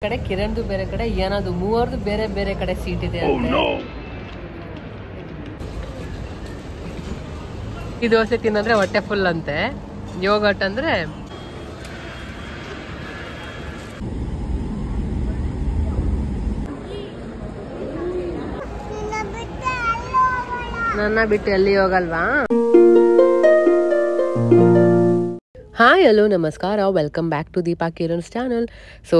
ಕಡೆ ಕಿರಣ್ದು ಬೇರೆ ಕಡೆ ಏನದು ಮೂವರ್ದು ಬೇರೆ ಬೇರೆ ಕಡೆ ಸೀಟ್ ಇದೆ ಅಂತೆ. ಈ ದೋಸೆ ತಿನ್ನಂದ್ರೆ ಹೊಟ್ಟೆ ಫುಲ್ ಅಂತೆ. ಯೋಗಟ್ ಅಂದ್ರೆ ನನ್ನ ಬಿಟ್ಟು ಎಲ್ಲಿ ಹೋಗಲ್ವಾ. ಹಾಯ್ ಹಲೋ ನಮಸ್ಕಾರ, welcome back to Deepa Kiran's channel. So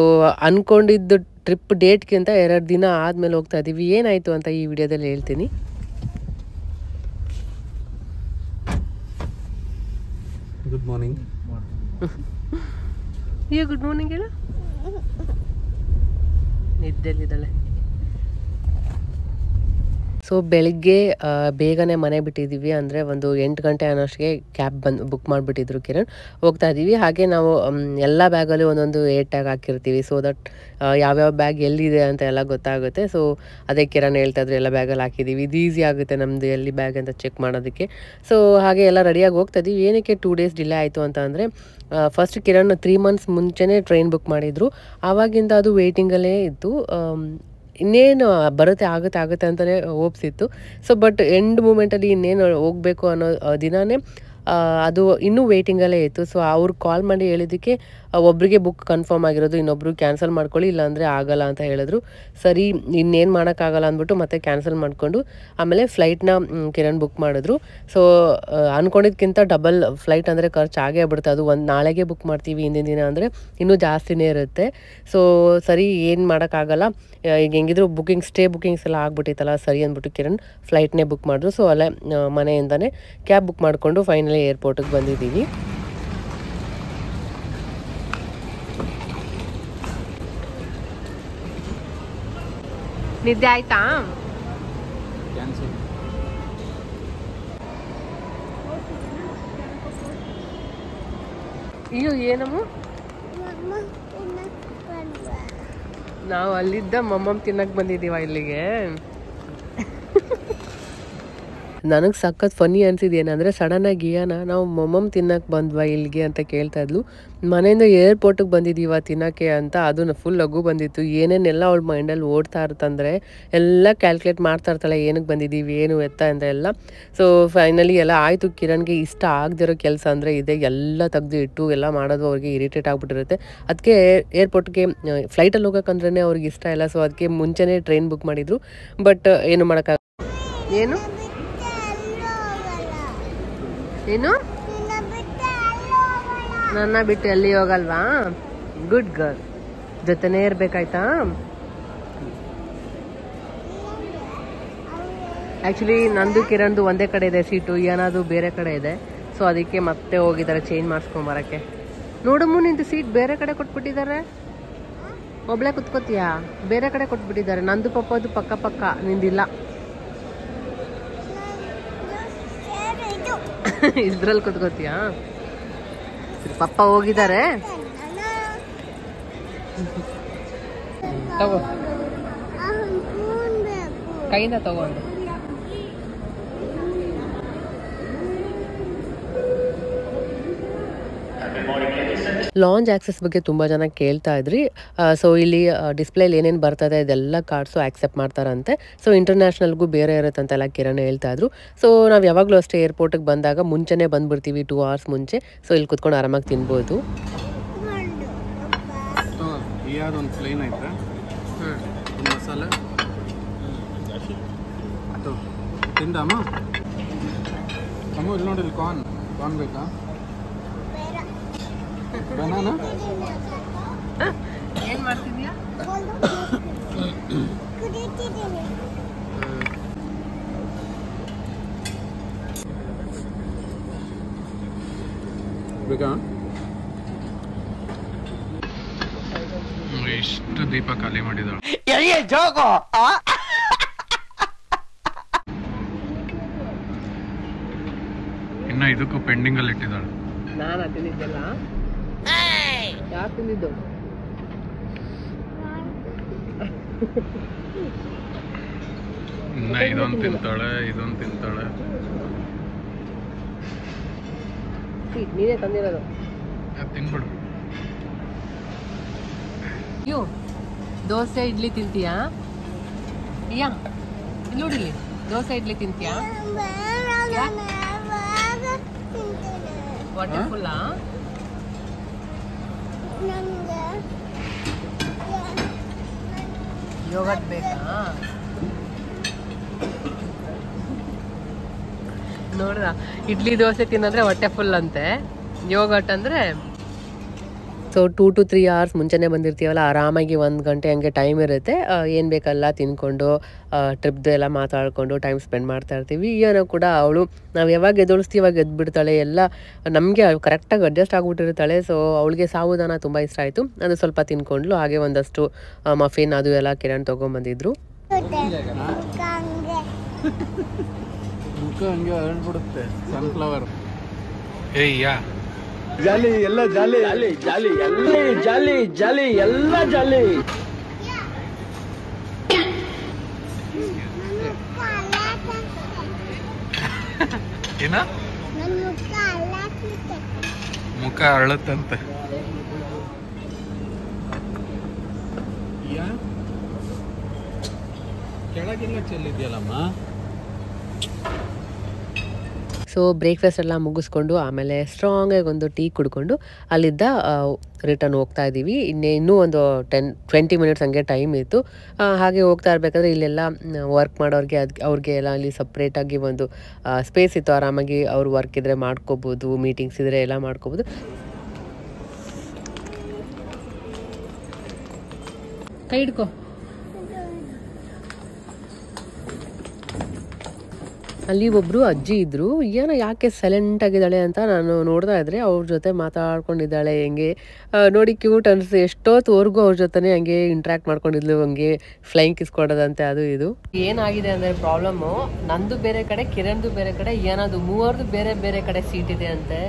ಅಂದ್ಕೊಂಡಿದ್ದು ಟ್ರಿಪ್ ಡೇಟ್ಗಿಂತ 2 ದಿನ ಆದಮೇಲೆ ಹೋಗ್ತಾ ಇದ್ದೀವಿ. ಏನಾಯಿತು ಅಂತ ಈ ವಿಡಿಯೋದಲ್ಲಿ ಹೇಳ್ತೀನಿ. Good morning. ಈಗ ಗುಡ್ ಮಾರ್ನಿಂಗ್ ಹೇಳು. ನಿದ್ದೆಲ್ಲಿದ್ದಾಳೆ. ಸೊ ಬೆಳಿಗ್ಗೆ ಬೇಗನೆ ಮನೆ ಬಿಟ್ಟಿದ್ದೀವಿ, ಅಂದರೆ ಒಂದು 8 ಗಂಟೆ ಅನ್ನೋಷ್ಟಿಗೆ ಕ್ಯಾಬ್ ಬುಕ್ ಮಾಡಿಬಿಟ್ಟಿದ್ರು ಕಿರಣ್. ಹೋಗ್ತಾ ಇದ್ದೀವಿ. ಹಾಗೆ ನಾವು ಎಲ್ಲ ಬ್ಯಾಗಲ್ಲಿ ಒಂದೊಂದು ಏರ್ ಟ್ಯಾಗ್ ಹಾಕಿರ್ತೀವಿ, ಸೊ ದಟ್ ಯಾವ್ಯಾವ ಬ್ಯಾಗ್ ಎಲ್ಲಿದೆ ಅಂತ ಎಲ್ಲ ಗೊತ್ತಾಗುತ್ತೆ. ಸೊ ಅದೇ ಕಿರಣ್ ಹೇಳ್ತಾಯಿದ್ರು ಎಲ್ಲ ಬ್ಯಾಗಲ್ಲಿ ಹಾಕಿದ್ದೀವಿ, ಇದು ಈಸಿ ಆಗುತ್ತೆ ನಮ್ಮದು ಎಲ್ಲಿ ಬ್ಯಾಗ್ ಅಂತ ಚೆಕ್ ಮಾಡೋದಕ್ಕೆ. ಸೊ ಹಾಗೆ ಎಲ್ಲ ರೆಡಿಯಾಗಿ ಹೋಗ್ತಾ ಇದ್ದೀವಿ. ಏನಕ್ಕೆ 2 ಡೇಸ್ ಡಿಲೇ ಆಯಿತು ಅಂತ ಅಂದರೆ, ಫಸ್ಟ್ ಕಿರಣ್ 3 ಮಂತ್ಸ್ ಮುಂಚೆನೇ ಟ್ರೈನ್ ಬುಕ್ ಮಾಡಿದರು. ಆವಾಗಿಂದ ಅದು ವೇಟಿಂಗಲ್ಲೇ ಇತ್ತು. ಇನ್ನೇನು ಬರುತ್ತೆ ಆಗುತ್ತೆ ಅಂತಲೇ ಹೋಪ್ಸ್ ಇತ್ತು. ಸೊ ಬಟ್ ಎಂಡ್ ಮೂಮೆಂಟಲ್ಲಿ ಇನ್ನೇನು ಹೋಗಬೇಕು ಅನ್ನೋ ದಿನವೇ ಅದು ಇನ್ನೂ ವೇಟಿಂಗಲ್ಲೇ ಇತ್ತು. ಸೊ ಅವ್ರು ಕಾಲ್ ಮಾಡಿ ಹೇಳಿದ್ದಕ್ಕೆ ಒಬ್ಬರಿಗೆ ಬುಕ್ ಕನ್ಫರ್ಮ್ ಆಗಿರೋದು, ಇನ್ನೊಬ್ರು ಕ್ಯಾನ್ಸಲ್ ಮಾಡ್ಕೊಳ್ಳಿ ಇಲ್ಲಾಂದರೆ ಆಗಲ್ಲ ಅಂತ ಹೇಳಿದ್ರು. ಸರಿ ಇನ್ನೇನು ಮಾಡೋಕ್ಕಾಗಲ್ಲ ಅಂದ್ಬಿಟ್ಟು ಮತ್ತೆ ಕ್ಯಾನ್ಸಲ್ ಮಾಡಿಕೊಂಡು ಆಮೇಲೆ ಫ್ಲೈಟ್ನ ಕಿರಣ್ ಬುಕ್ ಮಾಡಿದ್ರು. ಸೊ ಅಂದ್ಕೊಂಡಿದ್ದಕ್ಕಿಂತ ಡಬಲ್ ಫ್ಲೈಟ್ ಅಂದರೆ ಖರ್ಚು ಆಗೇ ಬಿಡುತ್ತೆ. ಅದು ನಾಳೆಗೆ ಬುಕ್ ಮಾಡ್ತೀವಿ, ಹಿಂದಿನ ದಿನ ಅಂದರೆ ಇನ್ನೂ ಜಾಸ್ತಿನೇ ಇರುತ್ತೆ. ಸೊ ಸರಿ ಏನು ಮಾಡೋಕ್ಕಾಗಲ್ಲ, ಈಗ ಹೆಂಗಿದ್ರು ಸ್ಟೇ ಬುಕ್ಕಿಂಗ್ಸ್ ಎಲ್ಲ ಆಗ್ಬಿಟ್ಟಿತ್ತಲ್ಲ, ಸರಿ ಅಂದ್ಬಿಟ್ಟು ಕಿರಣ್ ಫ್ಲೈಟ್ನೇ ಬುಕ್ ಮಾಡಿದ್ರು. ಸೊ ಅಲ್ಲೇ ಮನೆಯಿಂದನೇ ಕ್ಯಾಬ್ ಬುಕ್ ಮಾಡಿಕೊಂಡು ಫೈನಲಿ ಏರ್ಪೋರ್ಟಿಗೆ ಬಂದಿದ್ದೀವಿ. ನಿದ್ದೆ ಆಯ್ತಾ? ಅಯ್ಯೋ ಏನಮ್ಮ, ನಾವು ಅಲ್ಲಿದ್ದ ಮಮ್ಮಮ್ ತಿನ್ನಕ್ ಬಂದಿದ್ದೀವ ಇಲ್ಲಿಗೆ. ನನಗೆ ಸಖತ್ ಫನ್ನಿ ಅನಿಸಿದ್ದು ಏನಂದರೆ, ಸಡನ್ನಾಗಿ ಇಯಾನ ನಾವು ಮಮ್ಮಮ್ ತಿನ್ನಕ್ಕೆ ಬಂದ್ವಾ ಇಲ್ಲಿಗೆ ಅಂತ ಕೇಳ್ತಾ ಇದ್ಲು. ಮನೆಯಿಂದ ಏರ್ಪೋರ್ಟಿಗೆ ಬಂದಿದ್ದೀವ ತಿನ್ನೋಕ್ಕೆ ಅಂತ. ಅದು ಫುಲ್ ಲಘು ಬಂದಿತ್ತು. ಏನೇನೆಲ್ಲ ಅವಳ ಮೈಂಡಲ್ಲಿ ಓಡ್ತಾ ಇರ್ತಂದರೆ ಎಲ್ಲ ಕ್ಯಾಲ್ಕುಲೇಟ್ ಮಾಡ್ತಾ ಇರ್ತಾಳೆ, ಏನಕ್ಕೆ ಬಂದಿದ್ದೀವಿ ಏನು ಎತ್ತ ಅಂತ ಎಲ್ಲ. ಸೊ ಫೈನಲಿ ಎಲ್ಲ ಆಯಿತು. ಕಿರಣ್ಗೆ ಇಷ್ಟ ಆಗದಿರೋ ಕೆಲಸ ಅಂದರೆ ಇದೆ, ಎಲ್ಲ ತೆಗೆದು ಇಟ್ಟು ಎಲ್ಲ ಮಾಡೋದು ಅವ್ರಿಗೆ ಇರಿಟೇಟ್ ಆಗಿಬಿಟ್ಟಿರುತ್ತೆ. ಅದಕ್ಕೆ ಏರ್ಪೋರ್ಟ್ಗೆ ಫ್ಲೈಟಲ್ಲಿ ಹೋಗೋಕ್ಕಂದ್ರೇ ಅವ್ರಿಗೆ ಇಷ್ಟ ಇಲ್ಲ. ಸೊ ಅದಕ್ಕೆ ಮುಂಚೆನೇ ಟ್ರೈನ್ ಬುಕ್ ಮಾಡಿದರು. ಬಟ್ ಏನು ಮಾಡೋಕ್ಕಾಗ, ಏನು ಏನು ನನ್ನ ಬಿಟ್ಟು ಎಲ್ಲಿ ಹೋಗಲ್ವಾ. ಗುಡ್ ಗರ್ಲ್, ಜೊತೆನೇ ಇರಬೇಕಾಯ್ತಾ. ಆ್ಯಕ್ಚುಲಿ ನಂದು ಕಿರಣ್ದು ಒಂದೇ ಕಡೆ ಇದೆ ಸೀಟು, ಏನಾದ್ರು ಬೇರೆ ಕಡೆ ಇದೆ. ಸೊ ಅದಕ್ಕೆ ಮತ್ತೆ ಹೋಗಿದ್ದಾರೆ ಚೇಂಜ್ ಮಾಡಿಸ್ಕೊಂಬರಕ್ಕೆ. ನೋಡಮ್ಮು ನಿಂದು ಸೀಟ್ ಬೇರೆ ಕಡೆ ಕೊಟ್ಬಿಟ್ಟಿದ್ದಾರೆ. ಒಬ್ಳೆ ಕುತ್ಕೋತೀಯಾ? ಬೇರೆ ಕಡೆ ಕೊಟ್ಬಿಟ್ಟಿದ್ದಾರೆ. ನಂದು ಪಪ್ಪದು ಪಕ್ಕ ನಿಂದಿಲ್ಲ. ಇದ್ರಲ್ಲಿ ಕುತ್ಕೋತೀಯಾ? ಪಪ್ಪ ಹೋಗಿದ್ದಾರೆ. ತಗೋ, ಕೈಯಿಂದ ತಗೊಂಡು. ಲಾಂಚ್ ಆಕ್ಸೆಸ್ ಬಗ್ಗೆ ತುಂಬ ಜನ ಕೇಳ್ತಾ ಇದ್ರಿ. ಸೊ ಇಲ್ಲಿ ಡಿಸ್ಪ್ಲೇಲಿ ಏನೇನು ಬರ್ತದೆ ಇದೆಲ್ಲ ಕಾರ್ಡ್ಸು ಆಕ್ಸೆಪ್ಟ್ ಮಾಡ್ತಾರಂತೆ. ಸೊ ಇಂಟರ್ನ್ಯಾಷನಲ್ಗೂ ಬೇರೆ ಇರುತ್ತಂತೆಲ್ಲ ಕಿರಣ್ ಹೇಳ್ತಾ ಇದ್ರು. ಸೊ ನಾವು ಯಾವಾಗಲೂ ಅಷ್ಟೇ ಏರ್ಪೋರ್ಟಿಗೆ ಬಂದಾಗ ಮುಂಚೆನೇ ಬಂದುಬಿಡ್ತೀವಿ, 2 hours ಮುಂಚೆ. ಸೊ ಇಲ್ಲಿ ಕುತ್ಕೊಂಡು ಆರಾಮಾಗಿ ತಿನ್ಬೋದು. ಒಂದು ಪ್ಲೇನ್ ಐತೆ, ಮಸಾಲೆ ಅದು ತಿಂದಮ್ಮ. ಅಮ್ಮ ಇಲ್ಲಿ ನೋಡಿ, ಇಲ್ಲಿ ಕಾರ್ನ್ ಬೇಕಾ? ಬನಾನಾ ಏನು ಮಾಡ್ತಿದ್ಯಾ? ಬೇಕಾ? ಎಷ್ಟು ದೀಪ ಖಾಲಿ ಮಾಡಿದಾಳೆ. ಇನ್ನ ಇದಕ್ಕೂ ಪೆಂಡಿಂಗ್ ಅಲ್ಲಿ ಇಟ್ಟಿದ್ದಾಳೆ. ನಾನು ತಿಂದಿದ್ದೆಲ್ಲ ಯಾರು ತಿಂದಿದ್ದು? ಇನ್ನ ಇದೊಂದು ತಿಂತಾಳೆ. ನೀನೇ ತಂದಿರೋದು. ತಿನ್ಬಿಡು. ದೋಸೆ ಇಡ್ಲಿ ತಿಂತೀಯಾ? ಯಾ ಇಲ್ಲಿ ನೋಡಿಲಿ, ದೋಸೆ ಇಡ್ಲಿ ತಿಂತೀಯಾ? ಹೊಟ್ಟೆ ಫುಲ್ಲಾ? ಯೋಗಟ್ ಬೇಕಾ? ನೋಡ್ದ, ಇಡ್ಲಿ ದೋಸೆ ತಿನ್ನಂದ್ರೆ ಹೊಟ್ಟೆ ಫುಲ್ ಅಂತೆ, ಯೋಗಟ್ ಅಂದರೆ. ಸೊ 2 to 3 hours ಮುಂಚೆನೇ ಬಂದಿರ್ತೀವಲ್ಲ, ಆರಾಮಾಗಿ 1 ಗಂಟೆ ಹಂಗೆ ಟೈಮ್ ಇರುತ್ತೆ. ಏನು ಬೇಕಲ್ಲ ತಿನ್ಕೊಂಡು ಟ್ರಿಪ್ದು ಎಲ್ಲ ಮಾತಾಡ್ಕೊಂಡು ಟೈಮ್ ಸ್ಪೆಂಡ್ ಮಾಡ್ತಾ ಇರ್ತೀವಿ. ಏನೋ ಕೂಡ ಅವಳು ನಾವು ಯಾವಾಗ ಎದುರಿಸ್ತೀವಿ ಇವಾಗ ಎದ್ಬಿಡ್ತಾಳೆ, ಎಲ್ಲ ನಮಗೆ ಕರೆಕ್ಟಾಗಿ ಅಡ್ಜಸ್ಟ್ ಆಗಿಬಿಟ್ಟಿರ್ತಾಳೆ. ಸೊ ಅವಳಿಗೆ ಸಾಬುದಾನ ತುಂಬ ಇಷ್ಟ ಆಯಿತು, ಅದು ಸ್ವಲ್ಪ ತಿನ್ಕೊಂಡ್ಲು. ಹಾಗೆ ಒಂದಷ್ಟು ಮಫಿನ್ ಅದು ಎಲ್ಲ ಕಿರಣ್ ತೊಗೊಂಬಂದಿದ್ರು. ಹಂಗೆ ಹೇಳ್ಬಿಡುತ್ತೆ ಸನ್ಫ್ಲವರ್. ಏಯ್ಯಾ ಜಾಲಿ ಎಲ್ಲ ಜಾಲಿ ಜಾಲಿ ಜಾಲಿ ಎಲ್ಲ ಜಾಲಿ ಜಾಲಿ ಎಲ್ಲ ಜಾಲಿ. ಏನ ಮುಖ ಅರಳುತ್ತಂತೆ. ಕೆಳಗಿಲ್ಲ ಚೆಲ್ಲಿದ್ಯಲ್ಲಮ್ಮ. ಸೊ ಬ್ರೇಕ್ಫಾಸ್ಟ್ ಎಲ್ಲ ಮುಗಿಸ್ಕೊಂಡು ಆಮೇಲೆ ಸ್ಟ್ರಾಂಗಾಗಿ ಒಂದು ಟೀ ಕುಡ್ಕೊಂಡು ಅಲ್ಲಿದ್ದ ರಿಟರ್ನ್ ಹೋಗ್ತಾ ಇದ್ದೀವಿ. ಇನ್ನೂ ಒಂದು 10-20 ಮಿನಿಟ್ಸ್ ಹಂಗೆ ಟೈಮ್ ಇತ್ತು. ಹಾಗೆ ಹೋಗ್ತಾ ಇರಬೇಕಾದ್ರೆ ಇಲ್ಲೆಲ್ಲ ವರ್ಕ್ ಮಾಡೋರಿಗೆ ಅವ್ರಿಗೆ ಎಲ್ಲ ಅಲ್ಲಿ ಸಪ್ರೇಟಾಗಿ ಒಂದು ಸ್ಪೇಸ್ ಇತ್ತು. ಆರಾಮಾಗಿ ಅವ್ರು ವರ್ಕ್ ಇದ್ದರೆ ಮಾಡ್ಕೋಬೋದು, ಮೀಟಿಂಗ್ಸ್ ಇದ್ದರೆ ಎಲ್ಲ ಮಾಡ್ಕೋಬೋದು. ಕೈ ಹಿಡ್ಕೊ. ಅಲ್ಲಿ ಒಬ್ಬರು ಅಜ್ಜಿ ಇದ್ದರು. ಏನೋ ಯಾಕೆ ಸೈಲೆಂಟ್ ಆಗಿದ್ದಾಳೆ ಅಂತ ನಾನು ನೋಡ್ತಾ ಇದ್ರೆ ಅವ್ರ ಜೊತೆ ಮಾತಾಡ್ಕೊಂಡಿದ್ದಾಳೆ. ಹೆಂಗೆ ನೋಡಿ ಕ್ಯೂಟ್ ಅನಿಸ್ತು. ಎಷ್ಟೊತ್ತವರೆಗೂ ಅವ್ರ ಜೊತೆನೇ ಹಂಗೆ ಇಂಟ್ರ್ಯಾಕ್ಟ್ ಮಾಡ್ಕೊಂಡಿದ್ಲು, ಹಂಗೆ ಫ್ಲೈಂಗ್ ಕಿಸ್ ಕೊಡೋದಂತೆ ಅದು ಇದು. ಏನಾಗಿದೆ ಅಂದರೆ ಪ್ರಾಬ್ಲಮ್ಮು, ನಂದು ಬೇರೆ ಕಡೆ, ಕಿರಣ್ದು ಬೇರೆ ಕಡೆ, ಏನದು ಮೂವರ್ದು ಬೇರೆ ಬೇರೆ ಕಡೆ ಸೀಟ್ ಇದೆ ಅಂತೆ.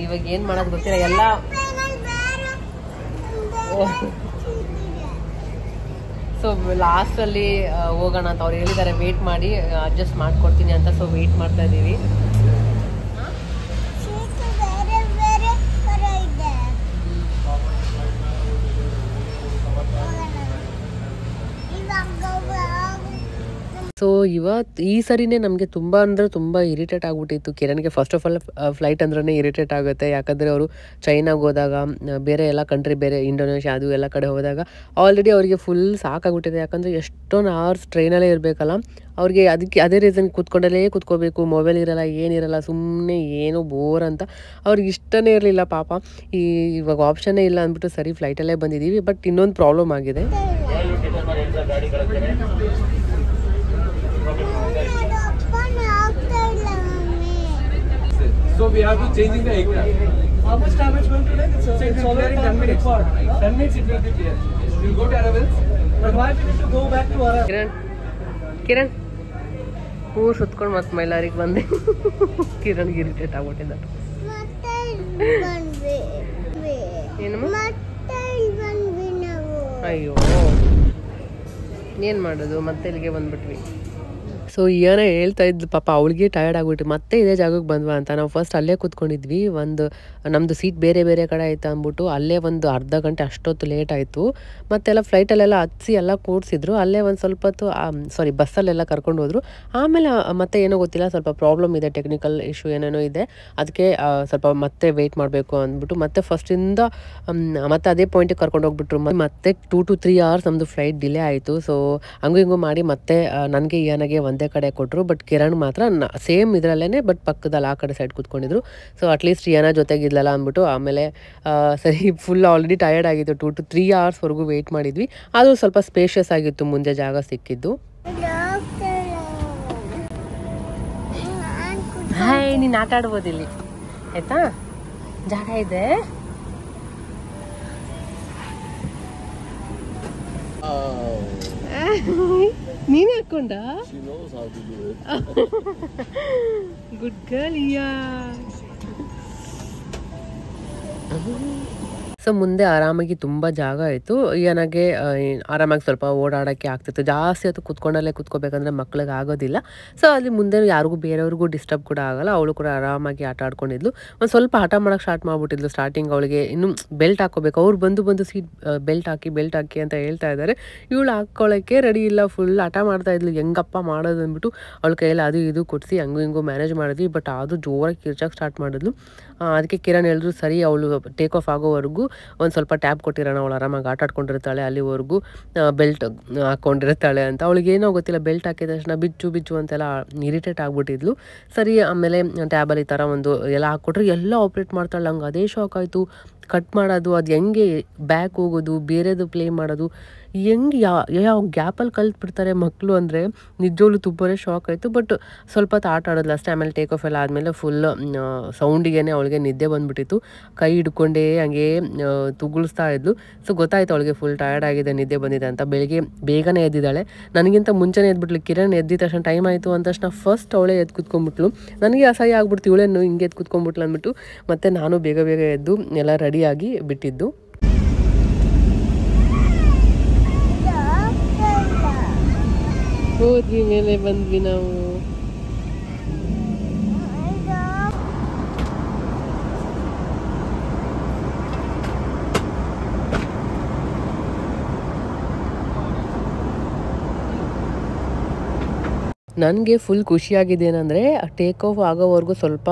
ಇವಾಗ ಏನು ಮಾಡೋದು ಗೊತ್ತಿಲ್ಲ. ಎಲ್ಲ ಸೊ ಲಾಸ್ಟಲ್ಲಿ ಹೋಗೋಣ ಅಂತ ಅವ್ರು ಹೇಳಿದ್ದಾರೆ. ವೇಟ್ ಮಾಡಿ ಅಡ್ಜಸ್ಟ್ ಮಾಡ್ಕೊಡ್ತೀನಿ ಅಂತ. ಸೊ ವೇಟ್ ಮಾಡ್ತಾ ಇದ್ದೀವಿ. ಸೊ ಈ ಸರಿನೇ ನಮಗೆ ತುಂಬ ಅಂದರೆ ತುಂಬ ಇರಿಟೇಟ್ ಆಗಿಬಿಟ್ಟಿತ್ತು. ಕಿರಣ್ಗೆ ಫಸ್ಟ್ ಆಫ್ ಆಲ್ ಫ್ಲೈಟ್ ಅಂದ್ರೇ ಇರಿಟೇಟ್ ಆಗುತ್ತೆ. ಯಾಕಂದರೆ ಅವರು ಚೈನಾಗೆ ಹೋದಾಗ, ಬೇರೆ ಎಲ್ಲ ಕಂಟ್ರಿ, ಬೇರೆ ಇಂಡೋನೇಷ್ಯಾ ಅದು ಎಲ್ಲ ಕಡೆ ಹೋದಾಗ ಆಲ್ರೆಡಿ ಅವರಿಗೆ ಫುಲ್ ಸಾಕಾಗ್ಬಿಟ್ಟಿದೆ. ಯಾಕಂದರೆ ಎಷ್ಟೊಂದು ಅವರ್ಸ್ ಟ್ರೈನಲ್ಲೇ ಇರಬೇಕಲ್ಲ ಅವ್ರಿಗೆ. ಅದೇ ರೀಸನ್ ಕೂತ್ಕೋಬೇಕು, ಮೊಬೈಲ್ ಇರಲ್ಲ, ಏನಿರಲ್ಲ, ಸುಮ್ಮನೆ ಏನೋ ಬೋರ್ ಅಂತ ಅವ್ರಿಗೆ ಇಷ್ಟನೇ ಇರಲಿಲ್ಲ ಪಾಪ. ಇವಾಗ ಆಪ್ಷನ್ನೇ ಇಲ್ಲ ಅಂದ್ಬಿಟ್ಟು ಸರಿ ಫ್ಲೈಟಲ್ಲೇ ಬಂದಿದ್ದೀವಿ. ಬಟ್ ಇನ್ನೊಂದು ಪ್ರಾಬ್ಲಮ್ ಆಗಿದೆ. So we have to changing the aircraft. How much time is going to take? It's already 10 minutes. 10 minutes it will be clear. We'll go to Aravils. But why we need to go back to Aravils? Kiran ಊರು ಸುತ್ಕೊಂಡು ಮತ್ತೆ ಮೈಲಾರಿಗೆ ಬಂದೆ. ಕಿರಣ್ಗೆ irritate ಆಗ್ಬಿಟ್ಟಿದ್ದ. ಅಯ್ಯೋ ಏನು ಮಾಡೋದು, ಮತ್ತೆ ಇಲ್ಲಿಗೆ ಬಂದ್ಬಿಟ್ವಿ. So ಏನೋ ಹೇಳ್ತಾ ಇದ್ಲು ಪಾಪ, ಅವಳಿಗೆ ಟಯರ್ಡ್ ಆಗಿಬಿಟ್ಟು ಮತ್ತೆ ಇದೇ ಜಾಗಕ್ಕೆ ಬಂದ್ವಾ ಅಂತ. ನಾವು ಫಸ್ಟ್ ಅಲ್ಲೇ ಕೂತ್ಕೊಂಡಿದ್ವಿ. ನಮ್ಮದು ಸೀಟ್ ಬೇರೆ ಬೇರೆ ಕಡೆ ಆಯ್ತು ಅಂದ್ಬಿಟ್ಟು ಅಲ್ಲೇ ಒಂದು ಅರ್ಧ ಗಂಟೆ ಅಷ್ಟೊತ್ತು ಲೇಟ್ ಆಯಿತು. ಮತ್ತೆಲ್ಲ ಫ್ಲೈಟಲ್ಲೆಲ್ಲ ಹತ್ಸಿ ಎಲ್ಲ ಕೂಡಿಸಿದ್ರು. ಅಲ್ಲೇ ಒಂದು ಸ್ವಲ್ಪ ಹೊತ್ತು ಬಸ್ಸಲ್ಲೆಲ್ಲ ಕರ್ಕೊಂಡು ಹೋದ್ರು. ಆಮೇಲೆ ಮತ್ತೆ ಏನೋ ಗೊತ್ತಿಲ್ಲ, ಸ್ವಲ್ಪ ಪ್ರಾಬ್ಲಮ್ ಇದೆ, ಟೆಕ್ನಿಕಲ್ ಇಶ್ಯೂ ಏನೇನೋ ಇದೆ. ಅದಕ್ಕೆ ಸ್ವಲ್ಪ ಮತ್ತೆ ವೆಯ್ಟ್ ಮಾಡಬೇಕು ಅಂದ್ಬಿಟ್ಟು ಮತ್ತೆ ಫಸ್ಟಿಂದ ಮತ್ತೆ ಅದೇ ಪಾಯಿಂಟಿಗೆ ಕರ್ಕೊಂಡು ಹೋಗ್ಬಿಟ್ರು. ಮತ್ತೆ 2 to 3 hours ನಮ್ಮದು ಫ್ಲೈಟ್ ಡಿಲೇ ಆಯಿತು. ಸೊ ಹಂಗೂ ಹಿಂಗೂ ಮಾಡಿ ಮತ್ತೆ ನನಗೆ ಏನಾಗೆ ಒಂದೇ ಕಡೆ ಕೊಟ್ಟರು. ಬಟ್ ಕಿರಣ್ ಮಾತ್ರ ಸೇಮ್ ಇದರಲ್ಲೇ ಬಟ್ ಪಕ್ಕದಲ್ಲಿ ಆ ಕಡೆ ಸೈಡ್ ಕೂತ್ಕೊಂಡಿದ್ರು. ಸೊ ಅಟ್ಲೀಸ್ಟ್ ಏನ ಜೊತೆಗಿದ್ಲಲ್ಲ ಅಂದ್ಬಿಟ್ಟು ಆಮೇಲೆ ಸರಿ ಫುಲ್ ಆಲ್ರೆಡಿ ಟಯರ್ಡ್ ಆಗಿತ್ತು. 2 to 3 hours ವೆಯ್ಟ್ ಮಾಡಿದ್ವಿ. ಅದು ಸ್ವಲ್ಪ ಸ್ಪೇಷಿಯಸ್ ಆಗಿತ್ತು, ಮುಂದೆ ಜಾಗ ಸಿಕ್ಕಿದ್ದು. ಹಾಯ್, ನೀನು ಆಟ ಆಡ್ಬೋದು ಇಲ್ಲಿ ಆಯ್ತಾ, ಜಾಗ ಇದೆ. ನೀನ್ ಹಾಕೊಂಡ ಗುಡ್ ಗರ್ಲ್. ಸೊ ಮುಂದೆ ಆರಾಮಾಗಿ ತುಂಬ ಜಾಗ ಇತ್ತು. ನನಗೆ ಆರಾಮಾಗಿ ಸ್ವಲ್ಪ ಓಡಾಡೋಕ್ಕೆ ಆಗ್ತಿತ್ತು. ಜಾಸ್ತಿ ಹೊತ್ತು ಕುತ್ಕೊಂಡಲ್ಲೇ ಕುತ್ಕೋಬೇಕಂದ್ರೆ ಮಕ್ಳಿಗೆ ಆಗೋದಿಲ್ಲ. ಸೊ ಅಲ್ಲಿ ಮುಂದೆ ಯಾರಿಗೂ ಬೇರೆಯವ್ರಿಗೂ ಡಿಸ್ಟರ್ಬ್ ಕೂಡ ಆಗಲ್ಲ. ಅವಳು ಕೂಡ ಆರಾಮಾಗಿ ಆಟ ಆಡ್ಕೊಂಡಿದ್ಲು. ಒಂದು ಸ್ವಲ್ಪ ಆಟ ಮಾಡೋಕ್ಕೆ ಸ್ಟಾರ್ಟ್ ಮಾಡಿಬಿಟ್ಟಿದ್ಲು. ಸ್ಟಾರ್ಟಿಂಗ್ ಅವಳಿಗೆ ಇನ್ನೂ ಬೆಲ್ಟ್ ಹಾಕೋಬೇಕು. ಅವ್ರು ಬಂದು ಸೀಟ್ ಬೆಲ್ಟ್ ಹಾಕಿ ಅಂತ ಹೇಳ್ತಾ ಇದ್ದಾರೆ. ಇವಳು ಹಾಕ್ಕೊಳ್ಳೋಕ್ಕೆ ರೆಡಿ ಇಲ್ಲ. ಫುಲ್ ಆಟ ಮಾಡ್ತಾಯಿದ್ಲು. ಹೆಂಗಪ್ಪ ಮಾಡೋದು ಅಂದ್ಬಿಟ್ಟು ಅವಳ ಕೈಯಲ್ಲಿ ಅದು ಇದು ಕೊಡಿಸಿ ಹಂಗೂ ಹಿಂಗೂ ಮ್ಯಾನೇಜ್ ಮಾಡಿದ್ವಿ. ಬಟ್ ಅದು ಜೋರಾಗಿ ಕಿರ್ಚಕ್ಕೆ ಸ್ಟಾರ್ಟ್ ಮಾಡಿದ್ಲು. ಅದಕ್ಕೆ ಕಿರಣ್ ಹೇಳಿದ್ರು, ಸರಿ ಅವಳು ಟೇಕ್ ಆಫ್ ಆಗೋವರೆಗೂ ಒಂದು ಸ್ವಲ್ಪ ಟ್ಯಾಬ್ ಕೊಟ್ಟಿರೋಣ, ಅವಳು ಆರಾಮಾಗಿ ಆಟ ಆಡ್ಕೊಂಡಿರ್ತಾಳೆ, ಅಲ್ಲಿವರೆಗೂ ಬೆಲ್ಟ್ ಹಾಕ್ಕೊಂಡಿರ್ತಾಳೆ ಅಂತ. ಅವಳಿಗೆ ಏನೋ ಗೊತ್ತಿಲ್ಲ, ಬೆಲ್ಟ್ ಹಾಕಿದ ತಕ್ಷಣ ಬಿಚ್ಚು ಅಂತೆಲ್ಲ ಇರಿಟೇಟ್ ಆಗಿಬಿಟ್ಟಿದ್ಲು. ಸರಿ ಆಮೇಲೆ ಟ್ಯಾಬಲ್ಲಿ ಈ ಥರ ಒಂದು ಎಲ್ಲ ಹಾಕ್ಕೊಟ್ರೆ ಎಲ್ಲ ಆಪ್ರೇಟ್ ಮಾಡ್ತಾಳೆ. ನಂಗೆ ಅದೇ ಶಾಕ್ ಆಯಿತು. ಕಟ್ ಮಾಡೋದು, ಅದು ಹೆಂಗೆ ಬ್ಯಾಕ್ ಹೋಗೋದು, ಬೇರೆದು ಪ್ಲೇ ಮಾಡೋದು, ಹೆಂಗೆ ಯಾವ ಗ್ಯಾಪಲ್ಲಿ ಕಲ್ತ್ಬಿಡ್ತಾರೆ ಮಕ್ಕಳು ಅಂದರೆ ನಿಜವಾಗ್ಲೂ ತುಂಬಾ ಶಾಕ್ ಆಯಿತು. ಬಟ್ ಸ್ವಲ್ಪ ಹೊತ್ತು ಆಟ ಆಡೋದು ಅಷ್ಟೇ. ಆಮೇಲೆ ಟೇಕ್ ಆಫ್ ಎಲ್ಲ ಆದಮೇಲೆ ಫುಲ್ ಸೌಂಡಿಗೆ ಅವಳಿಗೆ ನಿದ್ದೆ ಬಂದುಬಿಟ್ಟಿತ್ತು. ಕೈ ಹಿಡ್ಕೊಂಡೇ ಹಂಗೆ ತುಗುಳಿಸ್ತಾ ಇದ್ಲು. ಸೊ ಗೊತ್ತಾಯ್ತು ಅವಳಿಗೆ ಫುಲ್ ಟಯರ್ಡ್ ಆಗಿದೆ, ನಿದ್ದೆ ಬಂದಿದೆ ಅಂತ. ಬೆಳಿಗ್ಗೆ ಬೇಗನೆ ಎದ್ದಿದ್ದಾಳೆ. ನನಗಿಂತ ಮುಂಚೆನೇ ಎದ್ಬಿಟ್ಲು. ಕಿರಣ್ ಎದ್ದಿದ ತಕ್ಷಣ ಟೈಮ್ ಆಯಿತು ಅಂದ ತಕ್ಷಣ ಫಸ್ಟ್ ಅವಳೇ ಎದ್ದು ಕುತ್ಕೊಂಡ್ಬಿಟ್ಲು. ನನಗೆ ಅಸಹ್ಯ ಆಗ್ಬಿಡ್ತು, ಇವಳೇನು ಹಿಂಗೆ ಎದ್ದು ಕುತ್ಕೊಂಡ್ಬಿಟ್ಲು ಅಂದ್ಬಿಟ್ಟು ಮತ್ತೆ ನಾನು ಬೇಗ ಎದ್ದು ಎಲ್ಲ ರೆಡಿಯಾಗಿ ಬಿಟ್ಟಿದ್ದು. ಹೋದ್ವಿ, ಮೇಲೆ ಬಂದ್ವಿ ನಾವು. ನನಗೆ ಫುಲ್ ಖುಷಿಯಾಗಿದ್ದೇನೆಂದರೆ ಟೇಕ್ ಆಫ್ ಆಗೋವರೆಗೂ ಸ್ವಲ್ಪ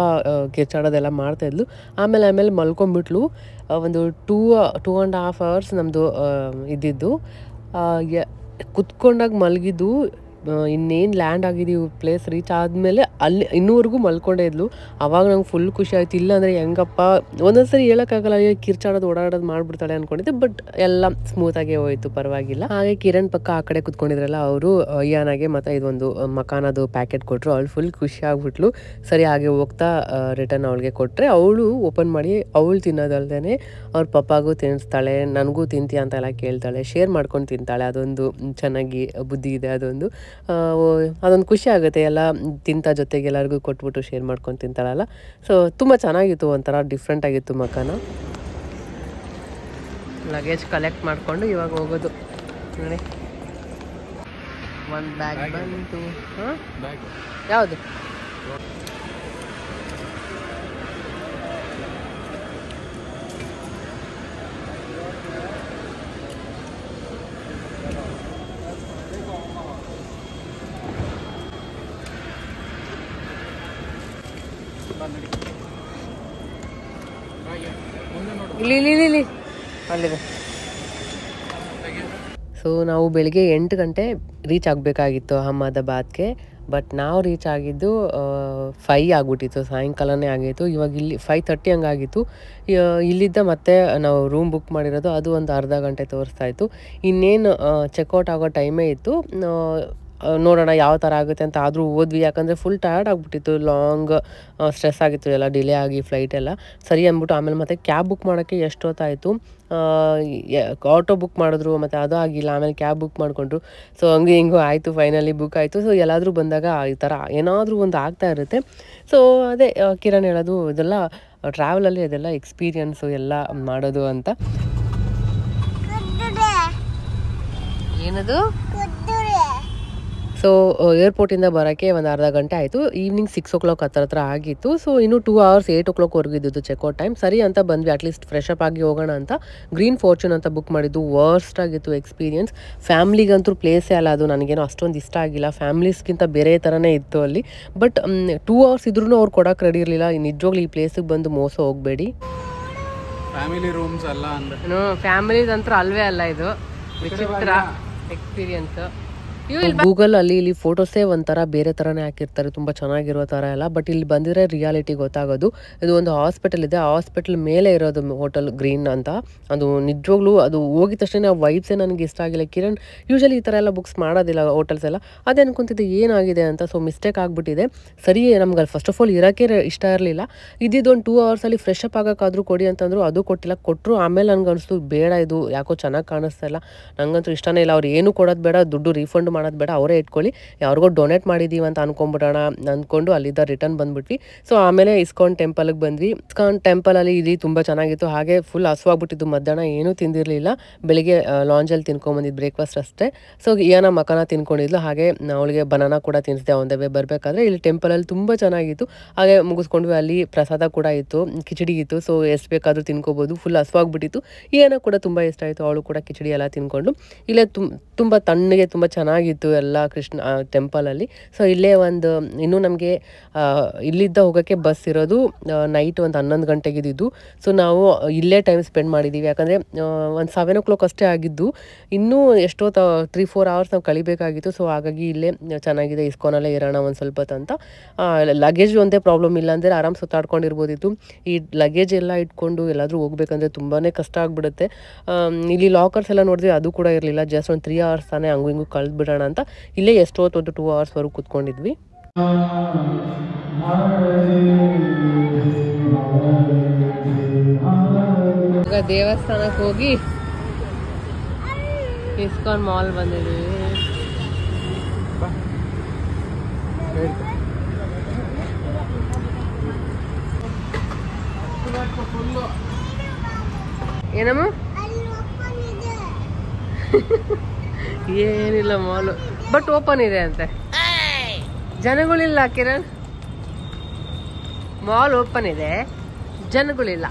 ಕಿರ್ಚಾಡೋದೆಲ್ಲ ಮಾಡ್ತಾಯಿದ್ಲು. ಆಮೇಲೆ ಮಲ್ಕೊಂಡ್ಬಿಟ್ಲು. ಒಂದು 2.5 hours ನಮ್ಮದು ಇದ್ದಿದ್ದು. ಕುತ್ಕೊಂಡಾಗ ಮಲಗಿದ್ದು. ಇನ್ನೇನು ಲ್ಯಾಂಡ್ ಆಗಿದ್ದೀವಿ, ಪ್ಲೇಸ್ ರೀಚ್ ಆದಮೇಲೆ ಅಲ್ಲಿ ಇನ್ನೂವರೆಗೂ ಮಲ್ಕೊಂಡೇ ಇದ್ಲು. ಆವಾಗ ನಂಗೆ ಫುಲ್ ಖುಷಿ ಆಯಿತು. ಇಲ್ಲಾಂದರೆ ಹೆಂಗಪ್ಪ ಒಂದೊಂದು ಸರಿ ಹೇಳೋಕ್ಕಾಗಲ್ಲ, ಕಿರ್ಚಾಡೋದು ಓಡಾಡೋದು ಮಾಡಿಬಿಡ್ತಾಳೆ ಅಂದ್ಕೊಂಡಿದ್ದೆ. ಬಟ್ ಎಲ್ಲ ಸ್ಮೂತಾಗೇ ಹೋಯಿತು, ಪರವಾಗಿಲ್ಲ. ಹಾಗೆ ಕಿರಣ್ ಪಕ್ಕ ಆ ಕಡೆ ಕುತ್ಕೊಂಡಿದ್ರಲ್ಲ ಅವರು ಅಯ್ಯಾನಾಗೆ ಮತ್ತು ಇದೊಂದು ಮಕಾನದು ಪ್ಯಾಕೆಟ್ ಕೊಟ್ಟರು. ಅವಳು ಫುಲ್ ಖುಷಿ ಆಗ್ಬಿಟ್ಲು. ಸರಿ ಹಾಗೆ ಹೋಗ್ತಾ ರಿಟರ್ನ್ ಅವಳಿಗೆ ಕೊಟ್ಟರೆ ಅವಳು ಓಪನ್ ಮಾಡಿ ಅವಳು ತಿನ್ನೋದಲ್ದೇ ಅವ್ರ ಪಪ್ಪಾಗೂ ತಿನ್ನಿಸ್ತಾಳೆ, ನನಗೂ ತಿಂತೀಯ ಅಂತೆಲ್ಲ ಕೇಳ್ತಾಳೆ, ಶೇರ್ ಮಾಡ್ಕೊಂಡು ತಿಂತಾಳೆ. ಅದೊಂದು ಚೆನ್ನಾಗಿ ಬುದ್ಧಿ ಇದೆ. ಅದೊಂದು ಖುಷಿ ಆಗುತ್ತೆ. ಎಲ್ಲ ತಿಂತ ಜೊತೆಗೆ ಎಲ್ಲರಿಗೂ ಕೊಟ್ಬಿಟ್ಟು ಶೇರ್ ಮಾಡ್ಕೊಂಡು ತಿಂತಾಳಲ್ಲ. ಸೊ ತುಂಬ ಚೆನ್ನಾಗಿತ್ತು, ಒಂಥರ ಡಿಫ್ರೆಂಟ್ ಆಗಿತ್ತು ಮಕಾನ. ಲಗೇಜ್ ಕಲೆಕ್ಟ್ ಮಾಡಿಕೊಂಡು ಇವಾಗ ಹೋಗೋದು ನೋಡಿ. ಒಂದು ಬ್ಯಾಗ್ ಬಂತು. ಹಾಂ, ಯಾವುದು? ಇಲ್ಲಿ ಅಲ್ಲಿದೆ. ಸೊ ನಾವು ಬೆಳಿಗ್ಗೆ 8 ಗಂಟೆ ರೀಚ್ ಆಗಬೇಕಾಗಿತ್ತು ಅಹಮದಾಬಾದ್ಗೆ. ಬಟ್ ನಾವು ರೀಚ್ ಆಗಿದ್ದು 5 ಆಗ್ಬಿಟ್ಟಿತ್ತು, ಸಾಯಂಕಾಲನೇ ಆಗಿತ್ತು. ಇವಾಗ ಇಲ್ಲಿ 5:30 ಹಂಗಾಗಿತ್ತು. ಇಲ್ಲಿದ್ದ ಮತ್ತೆ ನಾವು ರೂಮ್ ಬುಕ್ ಮಾಡಿರೋದು, ಅದು ಒಂದು ಅರ್ಧ ಗಂಟೆ ತೋರಿಸ್ತಾ ಇತ್ತು. ಇನ್ನೇನು ಚೆಕ್ಔಟ್ ಆಗೋ ಟೈಮೇ ಇತ್ತು. ನೋಡೋಣ ಯಾವ ಥರ ಆಗುತ್ತೆ ಅಂತ. ಆದರೂ ಹೋದ್ವಿ, ಯಾಕಂದರೆ ಫುಲ್ ಟಯರ್ಡ್ ಆಗಿಬಿಟ್ಟಿತ್ತು. ಲಾಂಗ್ ಸ್ಟ್ರೆಸ್ ಆಗಿತ್ತು, ಎಲ್ಲ ಡಿಲೇ ಆಗಿ ಫ್ಲೈಟ್ ಎಲ್ಲ. ಸರಿ ಅಂದ್ಬಿಟ್ಟು ಆಮೇಲೆ ಮತ್ತೆ ಕ್ಯಾಬ್ ಬುಕ್ ಮಾಡೋಕ್ಕೆ ಎಷ್ಟೊತ್ತಾಯಿತು. ಆಟೋ ಬುಕ್ ಮಾಡಿದ್ರು, ಮತ್ತು ಅದು ಆಗಿಲ್ಲ. ಆಮೇಲೆ ಕ್ಯಾಬ್ ಬುಕ್ ಮಾಡಿಕೊಂಡ್ರು. ಸೊ ಹಂಗೆ ಹಿಂಗೂ ಆಯಿತು, ಫೈನಲಿ ಬುಕ್ ಆಯಿತು. ಸೊ ಎಲ್ಲಾದರೂ ಬಂದಾಗ ಈ ಥರ ಏನಾದರೂ ಒಂದು ಆಗ್ತಾ ಇರುತ್ತೆ. ಸೊ ಅದೇ ಕಿರಣ್ ಹೇಳೋದು, ಇದೆಲ್ಲ ಟ್ರಾವೆಲಲ್ಲಿ ಅದೆಲ್ಲ ಎಕ್ಸ್ಪೀರಿಯನ್ಸು ಎಲ್ಲ ಮಾಡೋದು ಅಂತ. ಏನದು? ಸೊ ಏರ್ಪೋರ್ಟಿಂದ ಬರೋಕ್ಕೆ ಒಂದು ಅರ್ಧ ಗಂಟೆ ಆಯಿತು. ಈವ್ನಿಂಗ್ 6 o'clock ಹತ್ರ ಆಗಿತ್ತು. ಸೊ ಇನ್ನೂ 2 hours 8 o'clock ಇದ್ದಿದ್ದು ಚೆಕ್ಔಟ್ ಟೈಮ್. ಸರಿ ಅಂತ ಬಂದ್ವಿ, ಅಟ್ಲೀಸ್ಟ್ ಫ್ರೆಶ್ ಅಪ್ ಆಗಿ ಹೋಗೋಣ ಅಂತ. ಗ್ರೀನ್ ಫಾರ್ಚೂನ್ ಅಂತ ಬುಕ್ ಮಾಡಿದ್ದು. ವರ್ಸ್ಟ್ ಆಗಿತ್ತು ಎಕ್ಸ್ಪೀರಿಯನ್ಸ್. ಫ್ಯಾಮ್ಲಿಗಂತೂ ಪ್ಲೇಸೇ ಅಲ್ಲ ಅದು. ನನಗೇನೋ ಅಷ್ಟೊಂದು ಇಷ್ಟ ಆಗಿಲ್ಲ. ಫ್ಯಾಮ್ಲೀಸ್ಗಿಂತ ಬೇರೆ ಥರನೇ ಇತ್ತು ಅಲ್ಲಿ. ಬಟ್ 2 hours ಇದ್ರೂ ಅವ್ರು ಕೊಡೋಕೆ ರೆಡಿ ಇರಲಿಲ್ಲ. ನಿಜವಾಗ್ಲೂ ಈ ಪ್ಲೇಸಿಗೆ ಬಂದು ಮೋಸ ಹೋಗಬೇಡಿ. ಫ್ಯಾಮಿಲಿ ರೂಮ್ಸ್ ಅಲ್ಲ ಅಂದ್ರೆ ಫ್ಯಾಮಿಲಿದಂತೂ ಅಲ್ವೇ ಅಲ್ಲ. ಇದು ವಿಚಿತ್ರ ಎಕ್ಸ್ಪೀರಿಯನ್ಸ್. ಗೂಗಲ್ ಅಲ್ಲಿ ಇಲ್ಲಿ ಫೋಟೋಸೇ ಒಂಥರ ಬೇರೆ ಥರನೇ ಹಾಕಿರ್ತಾರೆ, ತುಂಬ ಚೆನ್ನಾಗಿರೋ ಥರ ಎಲ್ಲ. ಬಟ್ ಇಲ್ಲಿ ಬಂದಿರೋ ರಿಯಾಲಿಟಿ ಗೊತ್ತಾಗೋದು. ಇದು ಒಂದು ಹಾಸ್ಪಿಟಲ್ ಇದೆ, ಹಾಸ್ಪಿಟಲ್ ಮೇಲೆ ಇರೋದು ಹೋಟೆಲ್ ಗ್ರೀನ್ ಅಂತ. ಅದು ನಿಜವಾಗ್ಲೂ ಅದು ಹೋಗಿದ ತಕ್ಷಣ ಆ ವೈಬ್ಸೇ ನನಗೆ ಇಷ್ಟ ಆಗಿಲ್ಲ. ಕಿರಣ್ ಯೂಶಲಿ ಈ ಥರ ಎಲ್ಲ ಬುಕ್ಸ್ ಮಾಡೋದಿಲ್ಲ ಹೋಟೆಲ್ಸ್ ಎಲ್ಲ. ಅದೇ ಅನ್ಕೊಂತಿದ್ದೆ ಏನಾಗಿದೆ ಅಂತ. ಸೊ ಮಿಸ್ಟೇಕ್ ಆಗಿಬಿಟ್ಟಿದೆ. ಸರಿ, ನಮ್ಗೆ ಅಲ್ಲಿ ಫಸ್ಟ್ ಆಫ್ ಆಲ್ ಇರೋಕ್ಕೆ ಇಷ್ಟ ಇರಲಿಲ್ಲ. ಇದ್ದಿದ್ದು ಒಂದು 2 hours ಫ್ರೆಶ್ ಅಪ್ ಆಗೋಕ್ಕಾದ್ರೂ ಕೊಡಿ ಅಂತಂದ್ರು, ಅದು ಕೊಟ್ಟಿಲ್ಲ. ಕೊಟ್ಟರು ಆಮೇಲೆ ನನಗೆ ಅನಿಸ್ತು ಬೇಡ, ಇದು ಯಾಕೋ ಚೆನ್ನಾಗಿ ಕಾಣಿಸ್ತಾ ಇಲ್ಲ, ನನಗಂತೂ ಇಷ್ಟನೇ ಇಲ್ಲ. ಅವ್ರು ಏನು ಕೊಡೋದು ಬೇಡ, ದುಡ್ಡು ರೀಫಂಡ್ ಮಾಡೋದು ಬೇಡ, ಅವರೇ ಇಟ್ಕೊಳ್ಳಿ, ಯಾರಿಗೋ ಡೊನೇಟ್ ಮಾಡಿದ್ದೀವಿ ಅಂತ ಅನ್ಕೊಂಡ್ಬಿಡೋಣ ಅಂದ್ಕೊಂಡು ಅಲ್ಲಿದ್ದ ರಿಟರ್ನ್ ಬಂದ್ಬಿಟ್ವಿ. ಸೊ ಆಮೇಲೆ ಇಸ್ಕಾನ್ ಟೆಂಪಲ್ಗೆ ಬಂದ್ವಿ. ಇಸ್ಕಾನ್ ಟೆಂಪಲಲ್ಲಿ ಇಲ್ಲಿ ತುಂಬ ಚೆನ್ನಾಗಿತ್ತು. ಹಾಗೆ ಫುಲ್ ಹಸುವಾಗ್ಬಿಟ್ಟಿದ್ದು, ಮಧ್ಯಾಹ್ನ ಏನೂ ತಿಂದಿರಲಿಲ್ಲ. ಬೆಳಿಗ್ಗೆ ಲಾಂಜಲ್ಲಿ ತಿನ್ಕೊಂಬಂದಿದ್ದು ಬ್ರೇಕ್ಫಾಸ್ಟ್ ಅಷ್ಟೇ. ಸೊ ಇಯಾನ ಮಕನ ತಿನ್ಕೊಂಡಿದ್ಲು. ಹಾಗೆ ಅವಳಿಗೆ ಬನಾನಾ ಕೂಡ ತಿನ್ನಿಸಿದೆ ಆನ್ ದ ವೇ ಬರಬೇಕಾದ್ರೆ. ಇಲ್ಲಿ ಟೆಂಪಲಲ್ಲಿ ತುಂಬ ಚೆನ್ನಾಗಿತ್ತು. ಹಾಗೆ ಮುಗಿಸ್ಕೊಂಡ್ವಿ. ಅಲ್ಲಿ ಪ್ರಸಾದ ಕೂಡ ಇತ್ತು, ಕಿಚಡಿ ಇತ್ತು. ಸೊ ಎಷ್ಟು ಬೇಕಾದರೂ ತಿನ್ಕೋಬೋದು. ಫುಲ್ ಹಸುವಾಗ್ಬಿಟ್ಟಿತ್ತು. ಇಯಾನ ಕೂಡ ತುಂಬ ಇಷ್ಟ ಆಯಿತು, ಅವಳು ಕೂಡ ಕಿಚಡಿ ಎಲ್ಲ ತಿನ್ಕೊಂಡು. ಇಲ್ಲೇ ತುಂಬ ತಣ್ಣಗೆ ತುಂಬ ಚೆನ್ನಾಗಿತ್ತು ಎಲ್ಲ ಕೃಷ್ಣ ಟೆಂಪಲಲ್ಲಿ. ಸೊ ಇಲ್ಲೇ ಇನ್ನೂ ನಮಗೆ ಇಲ್ಲಿದ್ದ ಹೋಗೋಕ್ಕೆ ಬಸ್ ಇರೋದು ನೈಟ್ ಒಂದು 11 ಗಂಟೆಗೆ ಇದ್ದಿದ್ದು. ಸೊ ನಾವು ಇಲ್ಲೇ ಟೈಮ್ ಸ್ಪೆಂಡ್ ಮಾಡಿದ್ದೀವಿ. ಯಾಕಂದರೆ ಒಂದು 7 o'clock ಅಷ್ಟೇ ಆಗಿದ್ದು. ಇನ್ನೂ ಎಷ್ಟೋ 3-4 hours ನಾವು ಕಳಿಬೇಕಾಗಿತ್ತು. ಸೊ ಹಾಗಾಗಿ ಇಲ್ಲೇ ಚೆನ್ನಾಗಿದೆ, ಇಸ್ಕಾನಲ್ಲೇ ಇರೋಣ ಒಂದು ಸ್ವಲ್ಪ ಅಂತ. ಲಗೇಜ್ ಒಂದೇ ಪ್ರಾಬ್ಲಮ್ ಇಲ್ಲ ಅಂದರೆ ಆರಾಮ್ ಸುತ್ತಾಡ್ಕೊಂಡಿರ್ಬೋದಿತ್ತು. ಈ ಲಗೇಜ್ ಎಲ್ಲ ಇಟ್ಕೊಂಡು ಎಲ್ಲಾದರೂ ಹೋಗ್ಬೇಕಂದ್ರೆ ತುಂಬಾ ಕಷ್ಟ ಆಗಿಬಿಡುತ್ತೆ. ಇಲ್ಲಿ ಲಾಕರ್ಸ್ ಎಲ್ಲ ನೋಡಿದ್ವಿ, ಅದು ಕೂಡ ಇರಲಿಲ್ಲ. ಜಸ್ಟ್ ಒಂದು 3 hours ತಾನೇ ಹಂಗೂ ಹಿಂಗೂ ಕಳೆದು ಬಿಡೋಣ ಅಂತ ಇಲ್ಲೇ ಎಷ್ಟೊತ್ತು 2 hours ಕೂತ್ಕೊಂಡಿದ್ವಿ. ಈಗ ದೇವಸ್ಥಾನಕ್ಕೆ ಹೋಗಿ ಇಸ್ಕಾನ್ ಮಾಲ್ ಬಂದಿದ್ದೀವಿ. ಏನಮ್ಮ? ಏನಿಲ್ಲ, ಮಾಲು ಬಟ್ ಓಪನ್ ಇದೆ ಅಂತೆ. ಜನಗಳಿಲ್ಲ ಕಿರಣ್, ಮಾಲ್ ಓಪನ್ ಇದೆ, ಜನಗಳಿಲ್ಲ.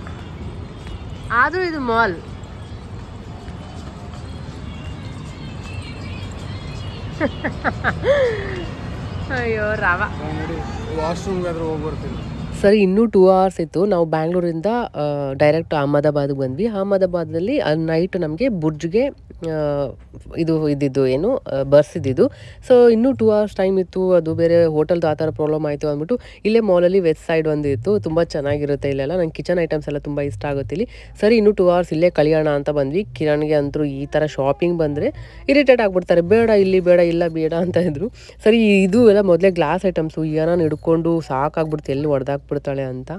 ಆದ್ರೂ ಇದು ಮಾಲ್. ಅಯ್ಯೋ ರಾವ. ವಾಶ್ರೂಮ್ಗಾದ್ರೂ ಹೋಗಿ ಬರ್ತೀನಿ. ಸರಿ, ಇನ್ನೂ 2 hours ಇತ್ತು. ನಾವು ಬ್ಯಾಂಗ್ಳೂರಿಂದ ಡೈರೆಕ್ಟ್ ಅಹಮದಾಬಾದ್ಗೆ ಬಂದ್ವಿ. ಅಹಮದಾಬಾದಲ್ಲಿ ನೈಟ್ ನಮಗೆ ಬುರ್ಜ್ಗೆ ಇದು ಇದ್ದಿದ್ದು, ಏನು ಬಸ್ ಇದ್ದಿದ್ದು. ಸೊ ಇನ್ನೂ 2 hours ಟೈಮ್ ಇತ್ತು. ಅದು ಬೇರೆ ಹೋಟೆಲ್ದು ಆ ಥರ ಪ್ರಾಬ್ಲಮ್ ಆಯಿತು ಅಂದ್ಬಿಟ್ಟು ಇಲ್ಲೇ ಮಾಲಲ್ಲಿ ವೆಸ್ಟ್ ಸೈಡ್ ಒಂದು ಇತ್ತು. ತುಂಬ ಚೆನ್ನಾಗಿರುತ್ತೆ ಇಲ್ಲೆಲ್ಲ. ನಂಗೆ ಕಿಚನ್ ಐಟಮ್ಸ್ ಎಲ್ಲ ತುಂಬ ಇಷ್ಟ ಆಗುತ್ತೆ ಇಲ್ಲಿ. ಸರಿ, ಇನ್ನೂ 2 hours ಇಲ್ಲೇ ಕಳಿಯೋಣ ಅಂತ ಬಂದ್ವಿ. ಕಿರಣ್ಗೆ ಅಂತೂ ಈ ಥರ ಶಾಪಿಂಗ್ ಬಂದರೆ ಇರಿಟೇಟ್ ಆಗಿಬಿಡ್ತಾರೆ. ಬೇಡ, ಇಲ್ಲಿ ಬೇಡ, ಇಲ್ಲ ಬೇಡ ಅಂತ ಇದ್ರು. ಸರಿ, ಇದು ಎಲ್ಲ ಮೊದಲೇ ಗ್ಲಾಸ್ ಐಟಮ್ಸು, ಏನೋ ಹಿಡ್ಕೊಂಡು ಸಾಕಾಗ್ಬಿಡ್ತು, ಎಲ್ಲಿ ಹೊಡೆದಾಕ್ಬಿಡ್ತಾಳೆ ಅಂತ.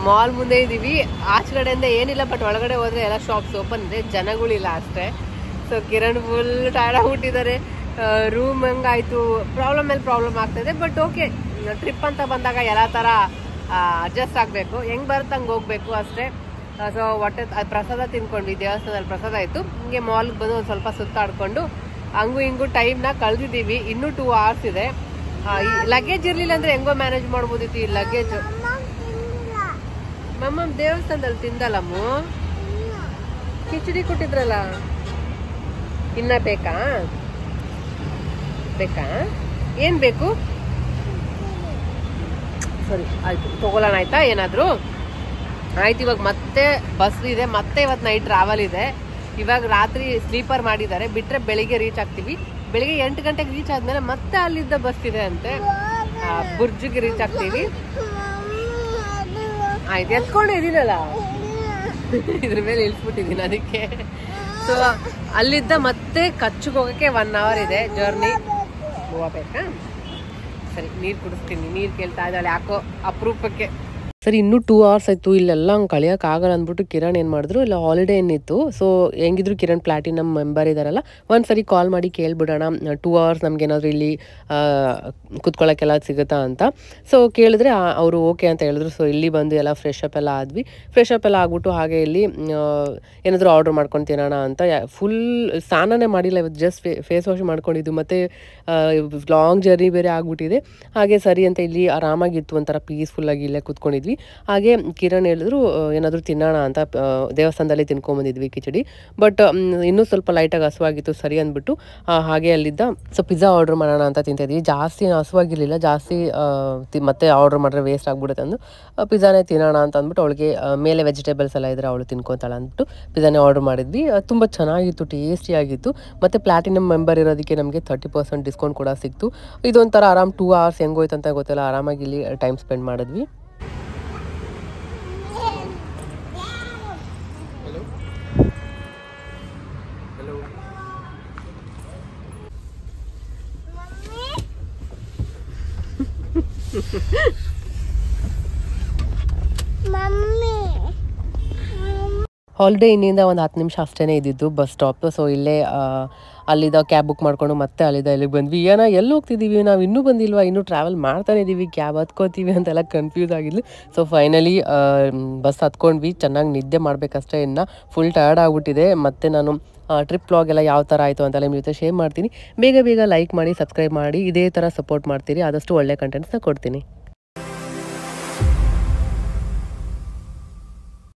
ಮಾಲ್ ಮುಂದೆ ಇದ್ದೀವಿ. ಆಚೆಗಡೆಯಿಂದ ಏನಿಲ್ಲ, ಬಟ್ ಒಳಗಡೆ ಹೋದರೆ ಎಲ್ಲ ಶಾಪ್ಸ್ ಓಪನ್ ಇದೆ, ಜನಗಳಿಲ್ಲ ಅಷ್ಟೇ. ಸೊ ಕಿರಣ್ ಫುಲ್ ಟೈರ್ಡ್ ಆಗಿಬಿಟ್ಟಿದ್ದಾರೆ. ರೂಮ್ ಹಂಗಾಯಿತು, ಪ್ರಾಬ್ಲಮ್ ಮೇಲೆ ಪ್ರಾಬ್ಲಮ್ ಆಗ್ತಾಯಿದೆ. ಬಟ್ ಓಕೆ, ಟ್ರಿಪ್ ಅಂತ ಬಂದಾಗ ಎಲ್ಲ ಥರ ಅಡ್ಜಸ್ಟ್ ಆಗಬೇಕು, ಹೆಂಗೆ ಬರುತ್ತೆ ಹಂಗೆ ಹೋಗ್ಬೇಕು ಅಷ್ಟೇ. ಸೊ ಹೊಟ್ಟೆ ಪ್ರಸಾದ ತಿನ್ಕೊಂಡ್ವಿ, ದೇವಸ್ಥಾನದಲ್ಲಿ ಪ್ರಸಾದ ಇತ್ತು. ಹಿಂಗೆ ಮಾಲ್ಗೆ ಬಂದು ಒಂದು ಸ್ವಲ್ಪ ಸುತ್ತಾಡ್ಕೊಂಡು ಹಂಗೂ ಹಿಂಗೂ ಟೈಮ್ನ ಕಳೆದಿದ್ದೀವಿ. ಇನ್ನೂ 2 hours ಇದೆ. ಲಗೇಜ್ ಇರಲಿಲ್ಲ ಅಂದರೆ ಹೆಂಗೋ ಮ್ಯಾನೇಜ್ ಮಾಡ್ಬೋದಿತ್ತು. ಈ ಲಗೇಜ್ ಮಮ್ಮ ದೇವಸ್ಥಾನದಲ್ಲಿ ತಿಂದಲ್ಲಮ್ಮ, ಕಿಚಡಿ ಕೊಟ್ಟಿದ್ರಲ್ಲ. ಇನ್ನ ಬೇಕಾ? ಏನ್ ಬೇಕು? ಸರಿ ಆಯ್ತು, ತಗೊಳ್ಳೋಣ. ಆಯ್ತಾ ಏನಾದ್ರು? ಆಯ್ತು. ಇವಾಗ ಮತ್ತೆ ಬಸ್ ಇದೆ, ಮತ್ತೆ ಇವತ್ತು ನೈಟ್ ಟ್ರಾವೆಲ್ ಇದೆ. ಇವಾಗ ರಾತ್ರಿ ಸ್ಲೀಪರ್ ಮಾಡಿದ್ದಾರೆ, ಬಿಟ್ರೆ ಬೆಳಿಗ್ಗೆ ರೀಚ್ ಆಗ್ತೀವಿ. ಬೆಳಿಗ್ಗೆ 8 ಗಂಟೆಗೆ ರೀಚ್ ಆದ್ಮೇಲೆ ಮತ್ತೆ ಅಲ್ಲಿದ್ದ ಬಸ್ ಇದೆ ಅಂತೆ, ಬುರ್ಜ್ಗೆ ರೀಚ್ ಆಗ್ತೀವಿ. ಆಯ್ತು, ಎತ್ಕೊಂಡು ಇದೀನಲ್ಲ, ಇದ್ರ ಮೇಲೆ ಇಳಿಸ್ಬಿಟ್ಟಿದ್ದೀನಿ ಅದಕ್ಕೆ. ಸೊ ಅಲ್ಲಿದ್ದ ಮತ್ತೆ ಕಚ್ಚಿಗೆ ಹೋಗೋಕ್ಕೆ 1 hour ಇದೆ ಜರ್ನಿ. ಹೋಗ್ಬೇಕಾ? ಸರಿ, ನೀರು ಕುಡಿಸ್ತೀನಿ. ನೀರು ಕೇಳ್ತಾ ಇದ್ದಾಳೆ ಯಾಕೋ ಅಪರೂಪಕ್ಕೆ. ಸರಿ, ಇನ್ನೂ 2 hours ಆಯಿತು. ಇಲ್ಲೆಲ್ಲ ಹಂಗೆ ಕಳಿಯೋಕ್ಕಾಗಲ್ಲ ಅಂದ್ಬಿಟ್ಟು ಕಿರಣ್ ಏನು ಮಾಡಿದ್ರು, ಇಲ್ಲ ಹಾಲಿಡೇ ಏನಿತ್ತು. ಸೊ ಹೆಂಗಿದ್ರು ಕಿರಣ್ ಪ್ಲಾಟಿನಮ್ ಮೆಂಬರ್ ಇದ್ದಾರಲ್ಲ, ಒಂದು ಸರಿ ಕಾಲ್ ಮಾಡಿ ಕೇಳ್ಬಿಡೋಣ 2 hours ನಮಗೇನಾದರೂ ಇಲ್ಲಿ ಕುತ್ಕೊಳ್ಳೋಕ್ಕೆಲ್ಲ ಸಿಗುತ್ತಾ ಅಂತ. ಸೊ ಕೇಳಿದ್ರೆ ಅವರು ಓಕೆ ಅಂತ ಹೇಳಿದ್ರು. ಸೊ ಇಲ್ಲಿ ಬಂದು ಎಲ್ಲ ಫ್ರೆಶ್ ಅಪ್ ಎಲ್ಲ ಆದ್ವಿ. ಫ್ರೆಶ್ ಅಪ್ ಎಲ್ಲ ಆಗ್ಬಿಟ್ಟು ಹಾಗೆ ಇಲ್ಲಿ ಏನಾದರೂ ಆರ್ಡ್ರ್ ಮಾಡ್ಕೊಂಡು ತಿನ್ನೋಣ ಅಂತ. ಫುಲ್ ಸ್ನಾನನೇ ಮಾಡಿಲ್ಲ ಇವತ್ತು, ಜಸ್ಟ್ ಫೇಸ್ ವಾಶ್ ಮಾಡ್ಕೊಂಡಿದ್ದು. ಮತ್ತು ಲಾಂಗ್ ಜರ್ನಿ ಬೇರೆ ಆಗ್ಬಿಟ್ಟಿದೆ. ಹಾಗೆ ಸರಿ ಅಂತ ಇಲ್ಲಿ ಆರಾಮಾಗಿತ್ತು, ಒಂಥರ ಪೀಸ್ಫುಲ್ಲಾಗಿ ಇಲ್ಲೇ ಕೂತ್ಕೊಂಡಿದ್ವಿ. ಹಾಗೆ ಕಿರಣ್ ಹೇಳಿದ್ರು ಏನಾದರೂ ತಿನ್ನೋಣ ಅಂತ. ದೇವಸ್ಥಾನದಲ್ಲಿ ತಿನ್ಕೊಂಬಂದಿದ್ವಿ ಕಿಚಡಿ. ಬಟ್ ಇನ್ನೂ ಸ್ವಲ್ಪ ಲೈಟಾಗಿ ಹಸುವಾಗಿತ್ತು. ಸರಿ ಅಂದ್ಬಿಟ್ಟು ಹಾಗೆ ಅಲ್ಲಿದ್ದ ಸೊ ಪಿಜ್ಜಾ ಆರ್ಡ್ರ್ ಮಾಡೋಣ ಅಂತ ತಿಂತಿದ್ವಿ. ಜಾಸ್ತಿ ಹಸುವಾಗಿರಲಿಲ್ಲ, ಜಾಸ್ತಿ ಮತ್ತೆ ಆರ್ಡ್ರ್ ಮಾಡಿದ್ರೆ ವೇಸ್ಟ್ ಆಗ್ಬಿಡುತ್ತೆ ಅಂದು ಪಿಜ್ಜಾನೇ ತಿನ್ನೋಣ ಅಂತ ಅಂದ್ಬಿಟ್ಟು ಅವಳಿಗೆ ಮೇಲೆ ವೆಜಿಟೇಬಲ್ಸ್ ಎಲ್ಲ ಇದ್ರೆ ಅವಳು ತಿನ್ಕೊತಾಳೆ ಅಂದ್ಬಿಟ್ಟು ಪಿಜ್ಜಾನೇ ಆರ್ಡ್ರ್ ಮಾಡಿದ್ವಿ. ತುಂಬ ಚೆನ್ನಾಗಿತ್ತು, ಟೇಸ್ಟಿಯಾಗಿತ್ತು. ಮತ್ತು ಪ್ಲಾಟಿನಮ್ ಮೆಂಬರ್ ಇರೋದಕ್ಕೆ ನಮಗೆ 30% ಡಿಸ್ಕೌಂಟ್ ಕೂಡ ಸಿಕ್ತು. ಇದೊಂಥರ ಆರಾಮ್ 2 hours ಹೆಂಗೋಯ್ತು ಅಂತ ಗೊತ್ತಿಲ್ಲ, ಆರಾಮಾಗಿ ಇಲ್ಲಿ ಟೈಮ್ ಸ್ಪೆಂಡ್ ಮಾಡಿದ್ವಿ. ಹಾಲಿಡೇ ಇನ್ನಿಂದ ಒಂದು 10 ನಿಮಿಷ ಅಷ್ಟೇ ಇದ್ದಿದ್ದು ಬಸ್ ಸ್ಟಾಪ್. ಸೊ ಇಲ್ಲೇ ಅಲ್ಲಿದ್ದ ಕ್ಯಾಬ್ ಬುಕ್ ಮಾಡ್ಕೊಂಡು ಮತ್ತೆ ಅಲ್ಲಿಂದ ಇಲ್ಲಿಗೆ ಬಂದ್ವಿ. ಏನೋ ಎಲ್ಲಿ ಹೋಗ್ತಿದ್ದೀವಿ, ನಾವು ಇನ್ನೂ ಬಂದಿಲ್ವಾ, ಇನ್ನೂ ಟ್ರಾವೆಲ್ ಮಾಡ್ತಾನೆ ಇದ್ದೀವಿ, ಕ್ಯಾಬ್ ಹತ್ಕೋತೀವಿ ಅಂತೆಲ್ಲ ಕನ್ಫ್ಯೂಸ್ ಆಗಿದ್ಲು. ಸೊ ಫೈನಲಿ ಬಸ್ ಹತ್ಕೊಂಡ್ವಿ. ಚೆನ್ನಾಗಿ ನಿದ್ದೆ ಮಾಡಬೇಕಷ್ಟೇ, ಇನ್ನು ಫುಲ್ ಟಯರ್ಡ್ ಆಗಿಬಿಟ್ಟಿದೆ. ಮತ್ತು ನಾನು ಟ್ರಿಪ್ ವ್ಲಾಗ್ ಎಲ್ಲ ಯಾವ ಥರ ಆಯಿತು ಅಂತೆಲ್ಲ ನಿಮ್ಮ ಜೊತೆ ಶೇರ್ ಮಾಡ್ತೀನಿ. ಬೇಗ ಲೈಕ್ ಮಾಡಿ, ಸಬ್ಸ್ಕ್ರೈಬ್ ಮಾಡಿ, ಇದೇ ಥರ ಸಪೋರ್ಟ್ ಮಾಡ್ತೀರಿ. ಆದಷ್ಟು ಒಳ್ಳೆ ಕಂಟೆಂಟ್ಸ್ನ ಕೊಡ್ತೀನಿ.